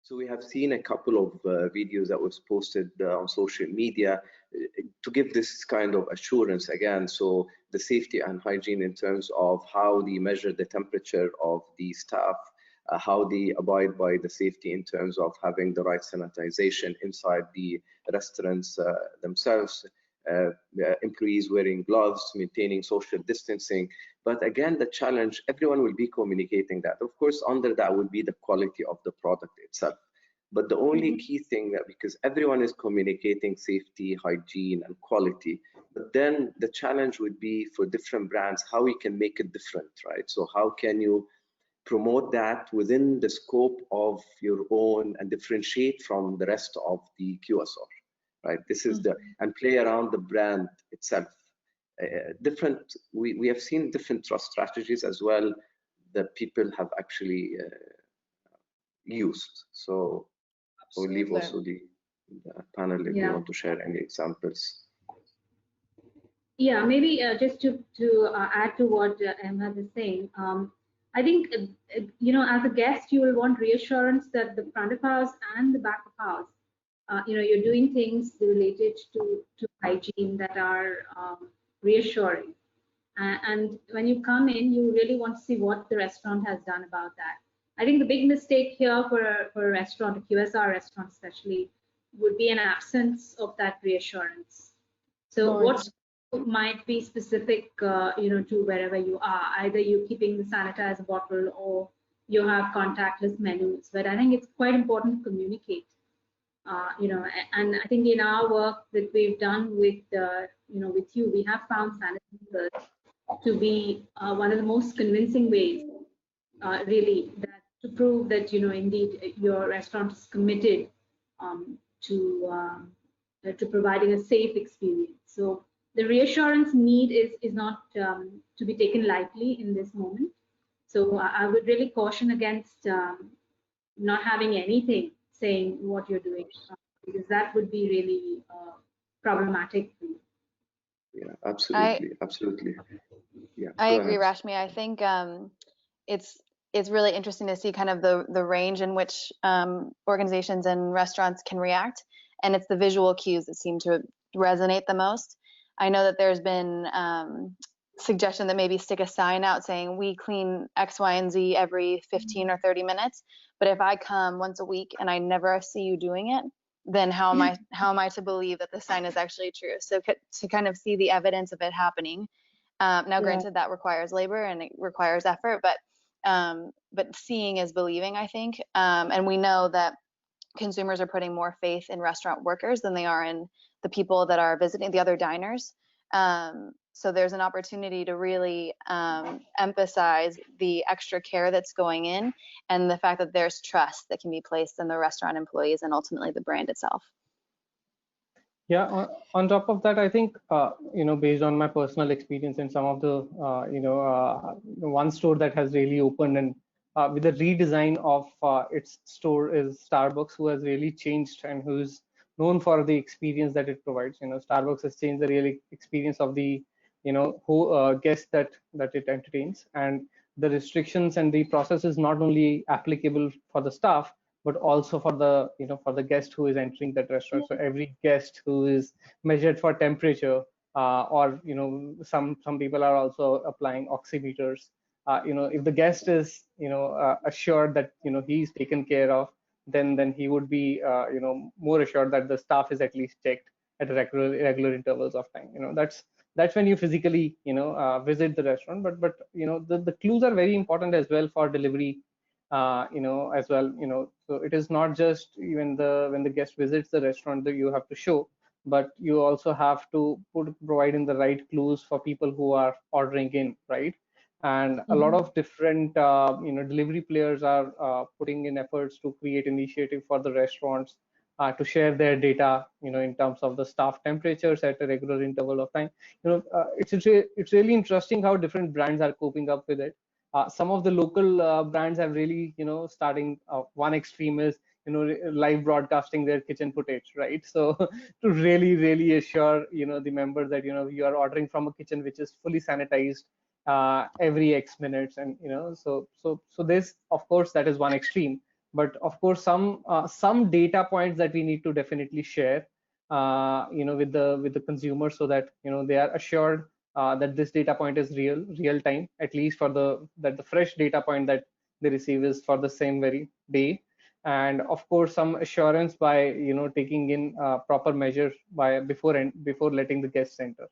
So we have seen a couple of videos that was posted on social media to give this kind of assurance again. So the safety and hygiene in terms of how they measure the temperature of the staff, how they abide by the safety in terms of having the right sanitization inside the restaurants themselves, employees wearing gloves, maintaining social distancing. But again, the challenge, everyone will be communicating that. Of course, under that would be the quality of the product itself. But the only key thing that, because everyone is communicating safety, hygiene, and quality, but then the challenge would be for different brands, how we can make it different, right? So how can you promote that within the scope of your own and differentiate from the rest of the QSR, right? This is the, and play around the brand itself. We have seen different trust strategies as well that people have actually used. So I'll leave also the panel if you want to share any examples. Yeah, maybe just to add to what Ahmed is saying, I think, you know, as a guest, you will want reassurance that the front of house and the back of house, you know, you're doing things related to hygiene that are reassuring. And when you come in, you really want to see what the restaurant has done about that. I think the big mistake here for a restaurant, a QSR restaurant especially, would be an absence of that reassurance. So what might be specific, you know, to wherever you are. Either you're keeping the sanitizer bottle or you have contactless menus. But I think it's quite important to communicate. You know, and I think in our work that we've done with, you know, with you, we have found sanitizers to be one of the most convincing ways, really, that to prove that, you know, indeed your restaurant is committed to providing a safe experience. So the reassurance need is not to be taken lightly in this moment. So I would really caution against not having anything saying what you're doing, because that would be really problematic for you. Yeah, absolutely, absolutely. Yeah, I agree, Rashmi. I think it's really interesting to see kind of the range in which organizations and restaurants can react, and it's the visual cues that seem to resonate the most. I know that there's been suggestion that maybe stick a sign out saying we clean X, Y, and Z every 15 or 30 minutes. But if I come once a week and I never see you doing it, then how am I to believe that the sign is actually true? So to kind of see the evidence of it happening. Now, granted, that requires labor and it requires effort, but seeing is believing, I think. And we know that consumers are putting more faith in restaurant workers than they are in the people that are visiting, the other diners. So there's an opportunity to really emphasize the extra care that's going in and the fact that there's trust that can be placed in the restaurant employees and ultimately the brand itself. Yeah, on top of that, I think, you know, based on my personal experience in some of the, you know, one store that has really opened and with the redesign of its store is Starbucks, who has really changed and who's known for the experience that it provides. You know, Starbucks has changed the real experience of the, you know, who guests that it entertains, and the restrictions and the process is not only applicable for the staff, but also for the, you know, for the guest who is entering that restaurant. So every guest who is measured for temperature, or, you know, some people are also applying oximeters. You know, if the guest is, you know, assured that, you know, he's taken care of, then he would be, you know, more assured that the staff is at least checked at regular intervals of time. You know, that's when you physically, you know, visit the restaurant. But you know, the clues are very important as well for delivery. You know, as well, you know, so it is not just even when the guest visits the restaurant that you have to show, but you also have to provide in the right clues for people who are ordering in, right? And a lot of different, you know, delivery players are putting in efforts to create initiative for the restaurants to share their data, you know, in terms of the staff temperatures at a regular interval of time. You know, it's really interesting how different brands are coping up with it. Some of the local brands have really, you know, starting one extreme is, you know, live broadcasting their kitchen footage, right? So to really assure, you know, the members that, you know, you are ordering from a kitchen which is fully sanitized every X minutes, and, you know, so this, of course, that is one extreme. but of course some data points that we need to definitely share with the consumer, so that they are assured that this data point is real time, at least for the fresh data point that they receive is for the same very day. And of course some assurance by taking in proper measures before letting the guests enter.